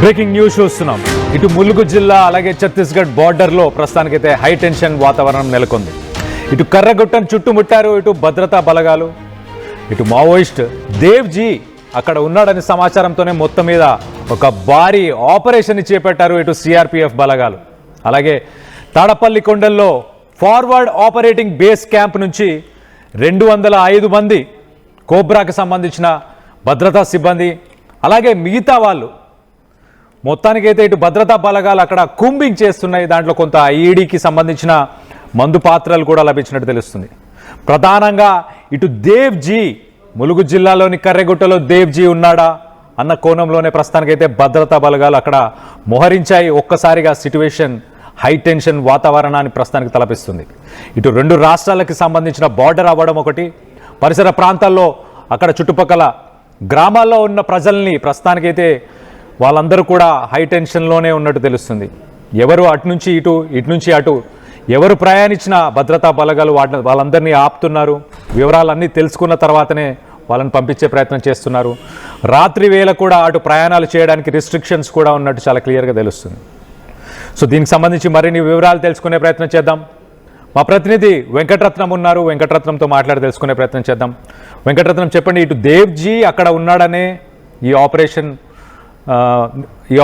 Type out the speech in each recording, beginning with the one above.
Breaking news చూస్తున్నాం. ఇటు ములుగు జిల్లా అలాగే ఛత్తీస్గఢ్ బార్డర్లో ప్రస్తుతానికైతే హై టెన్షన్ వాతావరణం నెలకొంది. ఇటు కర్రగుట్టను చుట్టుముట్టారు ఇటు భద్రతా బలగాలు. ఇటు మావోయిస్ట్ దేవ్జీ అక్కడ ఉన్నాడని సమాచారంతోనే మొత్తం మీద ఒక భారీ ఆపరేషన్ చేపట్టారు ఇటు సిఆర్పిఎఫ్ బలగాలు. అలాగే తాడపల్లి కొండల్లో ఫార్వర్డ్ ఆపరేటింగ్ బేస్ క్యాంప్ నుంచి 205 మంది కోబ్రాకి సంబంధించిన భద్రతా సిబ్బంది అలాగే మిగతా వాళ్ళు మొత్తానికైతే ఇటు భద్రతా బలగాలు అక్కడ కూంబింగ్ చేస్తున్నాయి. దాంట్లో కొంత ఐఈడీకి సంబంధించిన మందు పాత్రలు కూడా లభించినట్టు తెలుస్తుంది. ప్రధానంగా ఇటు దేవ్జీ ములుగు జిల్లాలోని కర్రెగుట్టలో దేవ్జీ ఉన్నాడా అన్న కోణంలోనే ప్రస్తుతానికైతే భద్రతా బలగాలు అక్కడ మోహరించాయి. ఒక్కసారిగా సిట్యువేషన్ హై టెన్షన్ వాతావరణాన్ని ప్రస్తుతానికి తలపిస్తుంది. ఇటు రెండు రాష్ట్రాలకి సంబంధించిన బార్డర్ అవ్వడం ఒకటి, పరిసర ప్రాంతాల్లో అక్కడ చుట్టుపక్కల గ్రామాల్లో ఉన్న ప్రజల్ని ప్రస్తుతానికైతే వాళ్ళందరూ కూడా హై టెన్షన్లోనే ఉన్నట్టు తెలుస్తుంది. ఎవరు అటు నుంచి ఇటు, ఇటు నుంచి అటు ఎవరు ప్రయాణించిన భద్రతా బలగాలు వాళ్ళందరినీ ఆపుతున్నారు. వివరాలన్నీ తెలుసుకున్న తర్వాతనే వాళ్ళని పంపించే ప్రయత్నం చేస్తున్నారు. రాత్రి వేళ కూడా అటు ప్రయాణాలు చేయడానికి రిస్ట్రిక్షన్స్ కూడా ఉన్నట్టు చాలా క్లియర్గా తెలుస్తుంది. సో దీనికి సంబంధించి మరిన్ని వివరాలు తెలుసుకునే ప్రయత్నం చేద్దాం. మా ప్రతినిధి వెంకటరత్నం ఉన్నారు. వెంకటరత్నంతో మాట్లాడి తెలుసుకునే ప్రయత్నం చేద్దాం. వెంకటరత్నం, చెప్పండి, ఇటు దేవ్జీ అక్కడ ఉన్నాడనే ఈ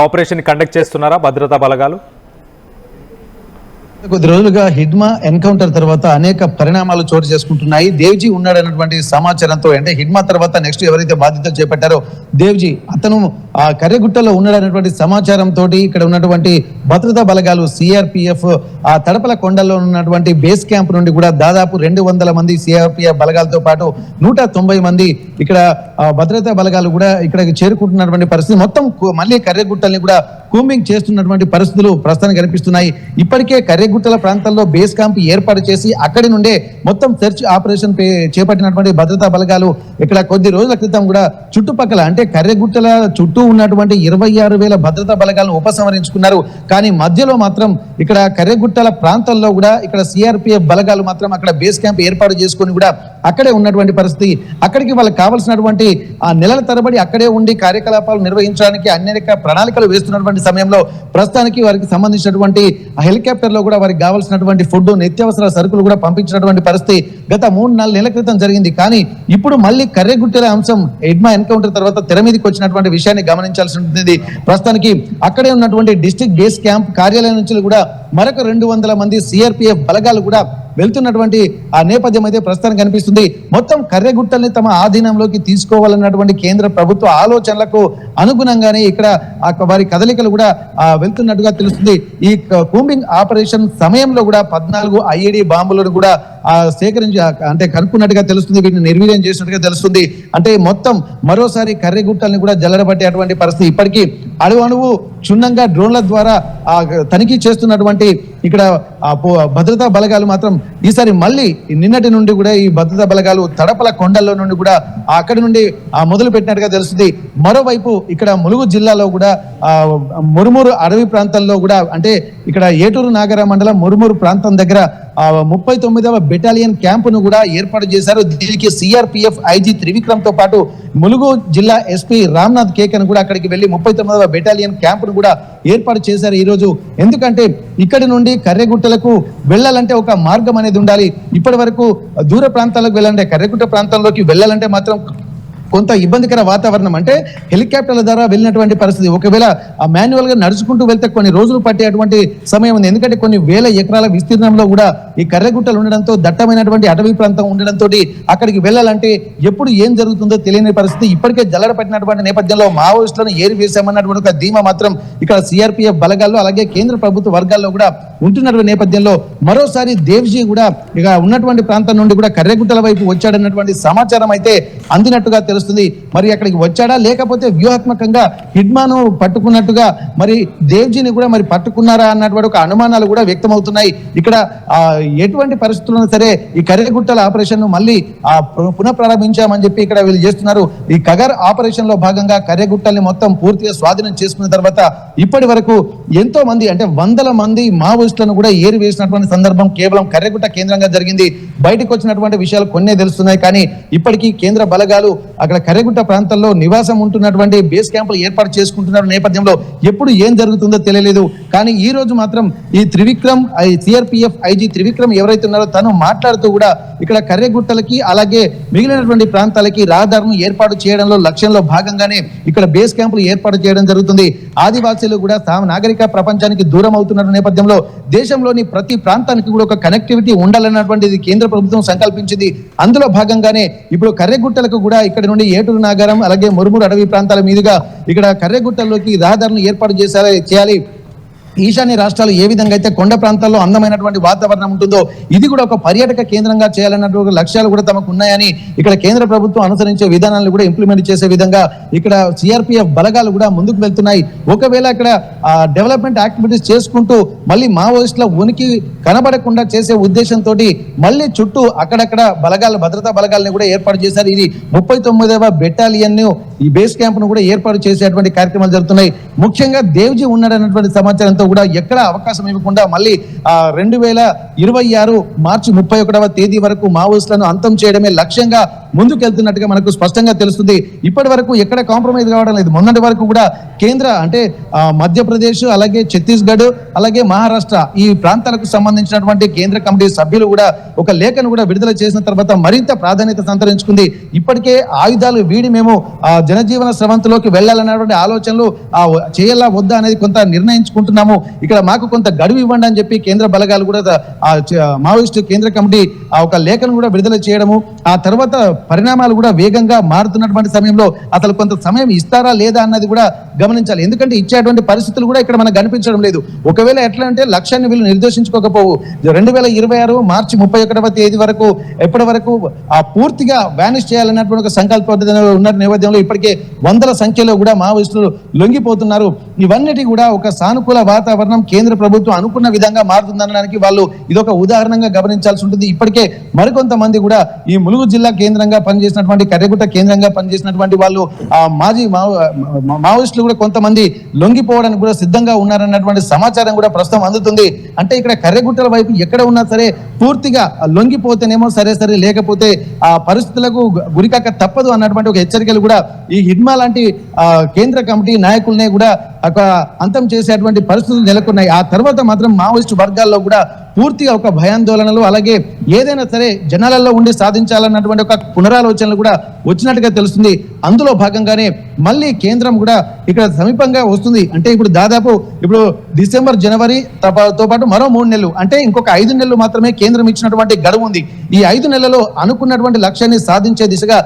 ఆపరేషన్ కండక్ట్ చేస్తున్నారా భద్రతా బలగాలు? కొద్ది రోజులుగా హిడ్మా ఎన్కౌంటర్ తర్వాత అనేక పరిణామాలు చోటు చేసుకుంటున్నాయి. దేవ్జీ ఉన్నాడన్నటువంటి సమాచారంతో, అంటే హిడ్మా తర్వాత నెక్స్ట్ ఎవరైతే బాధ్యతలు చేపట్టారో దేవ్జీ, అతను ఆ కర్రెగుట్టలో ఉన్నాడన్నటువంటి సమాచారంతో ఇక్కడ ఉన్నటువంటి భద్రతా బలగాలు సిఆర్పిఎఫ్ ఆ తడపల కొండల్లో ఉన్నటువంటి బేస్ క్యాంప్ నుండి కూడా దాదాపు 200 మంది సిఆర్పిఎఫ్ బలగాలతో పాటు 190 మంది ఇక్కడ భద్రతా బలగాలు కూడా ఇక్కడికి చేరుకుంటున్నటువంటి పరిస్థితి. మొత్తం మళ్ళీ కర్రెగుట్టల్ని కూడా కూంబింగ్ చేస్తున్నటువంటి పరిస్థితులు ప్రస్తుతానికి కనిపిస్తున్నాయి. ఇప్పటికే కర్రెగుట్టల ప్రాంతాల్లో బేస్ క్యాంప్ ఏర్పాటు చేసి అక్కడి నుండే మొత్తం సెర్చ్ ఆపరేషన్ చేపట్టినటువంటి భద్రతా బలగాలు ఇక్కడ కొద్ది రోజుల క్రితం కూడా చుట్టుపక్కల, అంటే కర్రెగుట్టల చుట్టూ ఉన్నటువంటి 26,000 భద్రతా బలగాలను ఉపసంహరించుకున్నారు. కానీ మధ్యలో మాత్రం ఇక్కడ కర్రెగుట్టల ప్రాంతాల్లో కూడా ఇక్కడ సిఆర్పిఎఫ్ బలగాలు మాత్రం అక్కడ బేస్ క్యాంప్ ఏర్పాటు చేసుకుని కూడా అక్కడే ఉన్నటువంటి పరిస్థితి. అక్కడికి వాళ్ళకి కావాల్సినటువంటి ఆ నెలల తరబడి అక్కడే ఉండి కార్యకలాపాలు నిర్వహించడానికి అనేక ప్రణాళికలు వేస్తున్నటువంటి సమయంలో ప్రస్తుతానికి వారికి సంబంధించినటువంటి హెలికాప్టర్లో కూడా వారికి కావాల్సినటువంటి ఫుడ్, నిత్యావసర సరుకులు కూడా పంపించినటువంటి పరిస్థితి గత 3-4 నెలల క్రితం జరిగింది. కానీ ఇప్పుడు మళ్ళీ కర్రెగుట్టెల అంశం హిడ్మా ఎన్కౌంటర్ తర్వాత తెర మీదకి వచ్చినటువంటి విషయాన్ని గమనించాల్సి ఉంటుంది. ప్రస్తుతానికి అక్కడే ఉన్నటువంటి డిస్ట్రిక్ట్ బేస్ క్యాంప్ కార్యాలయం నుంచి కూడా మరొక 200 మంది సిఆర్పిఎఫ్ బలగాలు కూడా వెళ్తున్నటువంటి ఆ నేపథ్యం అయితే ప్రస్తుతానికి కనిపిస్తుంది. మొత్తం కర్రెగుట్టల్ని తమ ఆధీనంలోకి తీసుకోవాలన్నటువంటి కేంద్ర ప్రభుత్వ ఆలోచనలకు అనుగుణంగానే ఇక్కడ వారి కదలికలు కూడా వెళ్తున్నట్టుగా తెలుస్తుంది. ఈ కూంబింగ్ ఆపరేషన్ సమయంలో కూడా 14 ఐఈడి బాంబులను కూడా సేకరించి అంటే కనుక్కున్నట్టుగా తెలుస్తుంది. వీటిని నిర్వీర్యం చేసినట్టుగా తెలుస్తుంది. అంటే మొత్తం మరోసారి కర్రెగుట్టల్ని కూడా జల్లడబట్టేటువంటి పరిస్థితి. ఇప్పటికీ అణువు క్షుణ్ణంగా డ్రోన్ల ద్వారా తనిఖీ చేస్తున్నటువంటి ఇక్కడ భద్రతా బలగాలు మాత్రం ఈసారి మళ్ళీ నిన్నటి నుండి కూడా ఈ భద్రతా బలగాలు తడపల కొండల్లో నుండి కూడా అక్కడి నుండి మొదలు పెట్టినట్టుగా తెలుస్తుంది. మరోవైపు ఇక్కడ ములుగు జిల్లాలో కూడా మురుమూరు అడవి ప్రాంతాల్లో కూడా, అంటే ఇక్కడ ఏటూరు నాగర మండలం మురుమూరు ప్రాంతం దగ్గర 39వ బెటాలియన్ క్యాంపును కూడా ఏర్పాటు చేశారు. దీనికి సిఆర్పిఎఫ్ ఐజీ త్రివిక్రమ్ తో పాటు ములుగు జిల్లా ఎస్పీ రామ్నాథ్ కేకన్ కూడా అక్కడికి వెళ్లి 39వ బెటాలియన్ క్యాంపును కూడా ఏర్పాటు చేశారు ఈ రోజు. ఎందుకంటే ఇక్కడి నుండి కర్రెగుట్టలకు వెళ్ళాలంటే ఒక మార్గం అనేది ఉండాలి. ఇప్పటి వరకు దూర ప్రాంతాలకు వెళ్ళాలంటే, కర్రెగుట్ట ప్రాంతంలోకి వెళ్ళాలంటే మాత్రం కొంత ఇబ్బందికర వాతావరణం, అంటే హెలికాప్టర్ల ద్వారా వెళ్ళినటువంటి పరిస్థితి. ఒకవేళ మాన్యువల్ గా నడుచుకుంటూ వెళ్తే కొన్ని రోజులు పట్టేటువంటి సమయం ఉంది. ఎందుకంటే కొన్ని వేల ఎకరాల విస్తీర్ణంలో కూడా ఈ కర్రెగుట్టలు ఉండడంతో, దట్టమైనటువంటి అటవీ ప్రాంతం ఉండడంతో అక్కడికి వెళ్ళాలంటే ఎప్పుడు ఏం జరుగుతుందో తెలియని పరిస్థితి. ఇప్పటికే జల్లడ పట్టినటువంటి నేపథ్యంలో మావోయిస్టులను ఏరి వేశామన్నటువంటి ఒక ధీమా మాత్రం ఇక్కడ సిఆర్పిఎఫ్ బలగాల్లో అలాగే కేంద్ర ప్రభుత్వ వర్గాల్లో కూడా ఉంటున్నటువంటి నేపథ్యంలో మరోసారి దేవ్జీ కూడా ఇక ఉన్నటువంటి ప్రాంతం నుండి కూడా కర్రెగుట్టల వైపు వచ్చాడన్నటువంటి సమాచారం అయితే అందినట్టుగా తెలుస్తుంది. మరి అక్కడికి వచ్చాడా లేకపోతే వ్యూహాత్మకంగా హిడ్మాను పట్టుకున్నట్టుగా మరి దేవ్జీని కూడా మరి పట్టుకున్నారా అన్నటువంటి ఒక అనుమానాలు కూడా వ్యక్తమవుతున్నాయి. ఇక్కడ ఎటువంటి పరిస్థితుల్లో సరే ఈ కర్రెగుట్టల ఆపరేషన్ ను మళ్ళీ పునఃప్రారంభించామని చెప్పి ఇక్కడ వీళ్ళు చేస్తున్నారు. ఈ కగర్ ఆపరేషన్ లో భాగంగా కర్రెగుట్టల్ని మొత్తం పూర్తిగా స్వాధీనం చేసుకున్న తర్వాత ఇప్పటి వరకు ఎంతో మంది, అంటే 100 మంది మావోయిస్టులను కూడా ఏరి వేసినటువంటి సందర్భం కేవలం కర్రెగుట్ట కేంద్రంగా జరిగింది. బయటకు వచ్చినటువంటి విషయాలు కొన్నే తెలుస్తున్నాయి. కానీ ఇప్పటికీ కేంద్ర బలగాలు అక్కడ కర్రెగుట్ట ప్రాంతాల్లో నివాసం ఉంటున్నటువంటి బేస్ క్యాంపులు ఏర్పాటు చేసుకుంటున్న నేపథ్యంలో ఎప్పుడు ఏం జరుగుతుందో తెలియలేదు. కానీ ఈ రోజు మాత్రం ఈ త్రివిక్రమ్ సిఆర్పిఎఫ్ ఐజీ త్రివిక్రమ్ ఎవరైతే ఉన్నారో తను మాట్లాడుతూ కూడా ఇక్కడ కర్రెగుట్టలకి అలాగే మిగిలినటువంటి ప్రాంతాలకి రహదారులను ఏర్పాటు చేయడంలో లక్ష్యంలో భాగంగానే ఇక్కడ బేస్ క్యాంపులు ఏర్పాటు చేయడం జరుగుతుంది. ఆదివాసీలు కూడా నాగరిక ప్రపంచానికి దూరం అవుతున్న నేపథ్యంలో దేశంలోని ప్రతి ప్రాంతానికి కూడా ఒక కనెక్టివిటీ ఉండాలన్నటువంటిది కేంద్ర ప్రభుత్వం సంకల్పించింది. అందులో భాగంగానే ఇప్పుడు కర్రెగుట్టలకు కూడా ఇక్కడ నుండి ఏటూరు నాగారం అలాగే మురుమూరు అడవి ప్రాంతాల మీదుగా ఇక్కడ కర్రెగుట్టల్లోకి రహదారులను ఏర్పాటు చేయాలి. ఈశాన్య రాష్ట్రాలు ఏ విధంగా అయితే కొండ ప్రాంతాల్లో అందమైనటువంటి వాతావరణం ఉంటుందో ఇది కూడా ఒక పర్యాటక కేంద్రంగా చేయాలన్నటువంటి లక్ష్యాలు కూడా తమకు ఉన్నాయని ఇక్కడ కేంద్ర ప్రభుత్వం అనుసరించే విధానాలను కూడా ఇంప్లిమెంట్ చేసే విధంగా ఇక్కడ సిఆర్పిఎఫ్ బలగాలు కూడా ముందుకు వెళ్తున్నాయి. ఒకవేళ ఇక్కడ డెవలప్మెంట్ యాక్టివిటీస్ చేసుకుంటూ మళ్ళీ మావోయిస్టుల ఉనికి కనబడకుండా చేసే ఉద్దేశంతో మళ్ళీ చుట్టూ అక్కడక్కడ భద్రతా బలగాలను కూడా ఏర్పాటు చేశారు. ఇది 39వ బెటాలియన్ ఈ బేస్ క్యాంప్ ను కూడా ఏర్పాటు చేసేటువంటి కార్యక్రమాలు జరుగుతున్నాయి. ముఖ్యంగా దేవ్జీ ఉన్నాడన్నటువంటి సమాచారంతో కూడా ఎక్కడ అవకాశం ఇవ్వకుండా మళ్ళీ 2026 మార్చి 31వ తేదీ వరకు మావోయిస్టులను అంతం చేయడమే లక్ష్యంగా ముందుకెళ్తున్నట్టుగా మనకు స్పష్టంగా తెలుస్తుంది. ఇప్పటి వరకు ఎక్కడ కాంప్రమైజ్ కావడం లేదు. మొన్నటి వరకు కూడా కేంద్ర అంటే మధ్యప్రదేశ్ అలాగే ఛత్తీస్గఢ్ అలాగే మహారాష్ట్ర ఈ ప్రాంతాలకు సంబంధించినటువంటి కేంద్ర కమిటీ సభ్యులు కూడా ఒక లేఖను కూడా విడుదల చేసిన తర్వాత మరింత ప్రాధాన్యత సంతరించుకుంది. ఇప్పటికే ఆయుధాలు వీడి మేము జనజీవన స్రవంతిలోకి వెళ్ళాలన్నటువంటి ఆలోచనలు చేయాలా వద్దా అనేది కొంత నిర్ణయించుకుంటున్నాము. ఇక్కడ మాకు కొంత గడువు ఇవ్వండి అని చెప్పి కేంద్ర బలగాలు కూడా మావోయిస్టు కేంద్ర కమిటీ ఒక లేఖను కూడా విడుదల చేయడము, ఆ తర్వాత పరిణామాలు కూడా వేగంగా మారుతున్నటువంటి సమయంలో అసలు కొంత సమయం ఇస్తారా లేదా అన్నది కూడా గమనించాలి. ఎందుకంటే ఇచ్చేటువంటి పరిస్థితులు కూడా ఇక్కడ మనకు కనిపించడం లేదు. ఒకవేళ ఎట్లా అంటే లక్ష్యాన్ని వీళ్ళు నిర్దేశించుకోకపోవు 2026 మార్చి 31వ తేదీ వరకు ఎప్పటి వరకు పూర్తిగా వ్యానిష్ చేయాలన్నటువంటి ఒక సంకల్ప ఉన్న నేపథ్యంలో ఇప్పటికే వందల సంఖ్యలో కూడా మావోయిస్టులు లొంగిపోతున్నారు. ఇవన్నిటి కూడా ఒక సానుకూల వాతావరణం కేంద్ర ప్రభుత్వం అనుకున్న విధంగా మారుతుందనడానికి వాళ్ళు ఇదొక ఉదాహరణగా గమనించాల్సి ఉంటుంది. ఇప్పటికే మరికొంతమంది కూడా ఈ ములుగు జిల్లా కేంద్రంగా పనిచేసినటువంటి కర్రెగుట్ట కేంద్రంగా పనిచేసినటువంటి వాళ్ళు మాజీ మావోయిస్టులు కూడా కొంతమంది లొంగిపోవడానికి కూడా సిద్ధంగా ఉన్నారన్నటువంటి సమాచారం కూడా ప్రస్తుతం అందుతుంది. అంటే ఇక్కడ కర్రెగుట్టల వైపు ఎక్కడ ఉన్నా సరే పూర్తిగా లొంగిపోతేనేమో సరే లేకపోతే ఆ పరిస్థితులకు గురికాక తప్పదు అన్నటువంటి ఒక హెచ్చరికలు కూడా ఈ హిడ్మా లాంటి కేంద్ర కమిటీ నాయకులనే కూడా అంతం చేసేటువంటి పరిస్థితులు నెలకొన్నాయి. ఆ తర్వాత మాత్రం మావోయిస్టు వర్గాల్లో కూడా పూర్తిగా ఒక భయాందోళనలు అలాగే ఏదైనా సరే జనాలలో ఉండి సాధించాలన్నటువంటి ఒక పునరాలోచనలు కూడా వచ్చినట్టుగా తెలుస్తుంది. అందులో భాగంగానే మళ్ళీ కేంద్రం కూడా ఇక్కడ సమీపంగా వస్తుంది. అంటే ఇప్పుడు దాదాపు డిసెంబర్ జనవరి తో పాటు మరో 3 నెలలు అంటే ఇంకొక 5 నెలలు మాత్రమే కేంద్రం ఇచ్చినటువంటి గడువు ఉంది. ఈ 5 నెలల్లో అనుకున్నటువంటి లక్ష్యాన్ని సాధించే దిశగా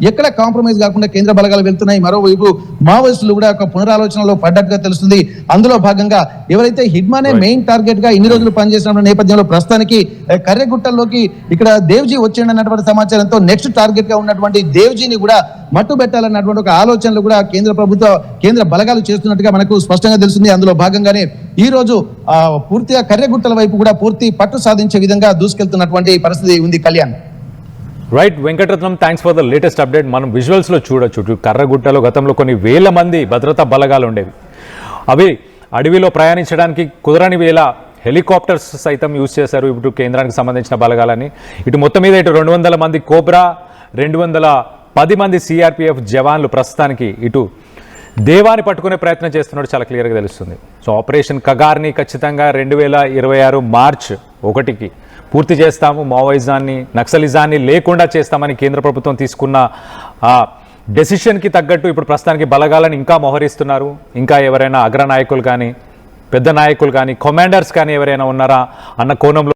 ఎక్కడ కాంప్రమైజ్ కాకుండా కేంద్ర బలగాలు వెళ్తున్నాయి. మరోవైపు మావోయిస్టులు కూడా ఒక పునరాలోచనలో పడ్డట్టుగా తెలుస్తుంది. అందులో భాగంగా ఎవరైతే హిడ్మానే మెయిన్ టార్గెట్ గా ఇన్ని రోజులు పనిచేసిన నేపథ్యంలో ప్రస్తుతానికి కర్రెగుట్టల్లోకి ఇక్కడ దేవ్జీ వచ్చిందన్నటువంటి సమాచారంతో నెక్స్ట్ టార్గెట్ గా ఉన్నటువంటి దేవ్జీని కూడా మట్టు పెట్టాలన్నటువంటి ఒక ఆలోచనలు కూడా కేంద్ర బలగాలు చేస్తున్నట్టుగా మనకు స్పష్టంగా తెలుస్తుంది. అందులో భాగంగానే ఈ రోజు పూర్తిగా కర్రెగుట్టల వైపు కూడా పూర్తి పట్టు సాధించే విధంగా దూసుకెళ్తున్నటువంటి పరిస్థితి ఉంది. Kalyan. Right Venkataratnam, thanks for the latest update. మనం విజువల్స్లో చూడొచ్చు కర్రగుట్టలో గతంలో కొన్ని వేల మంది భద్రతా బలగాలు ఉండేవి. అవి అడవిలో ప్రయాణించడానికి కుదరని వేళ హెలికాప్టర్స్ సైతం యూజ్ చేశారు ఇటు కేంద్రానికి సంబంధించిన బలగాలని. ఇటు మొత్తం మీద 200 మంది కోబ్రా, 210 మంది సిఆర్పిఎఫ్ జవాన్లు ప్రస్తుతానికి ఇటు దేవాన్ని పట్టుకునే ప్రయత్నం చేస్తున్నట్టు చాలా క్లియర్గా తెలుస్తుంది. సో ఆపరేషన్ కగార్ని ఖచ్చితంగా 2026 మార్చ్ 1కి పూర్తి చేస్తాము, మావోయిజాన్ని నక్సలిజాన్ని లేకుండా చేస్తామని కేంద్ర ప్రభుత్వం తీసుకున్న డెసిషన్కి తగ్గట్టు ఇప్పుడు ప్రస్తుతానికి బలగాలను ఇంకా మోహరిస్తున్నారు. ఇంకా ఎవరైనా అగ్రనాయకులు కానీ పెద్ద నాయకులు కానీ కమాండర్స్ కానీ ఎవరైనా ఉన్నారా అన్న కోణంలో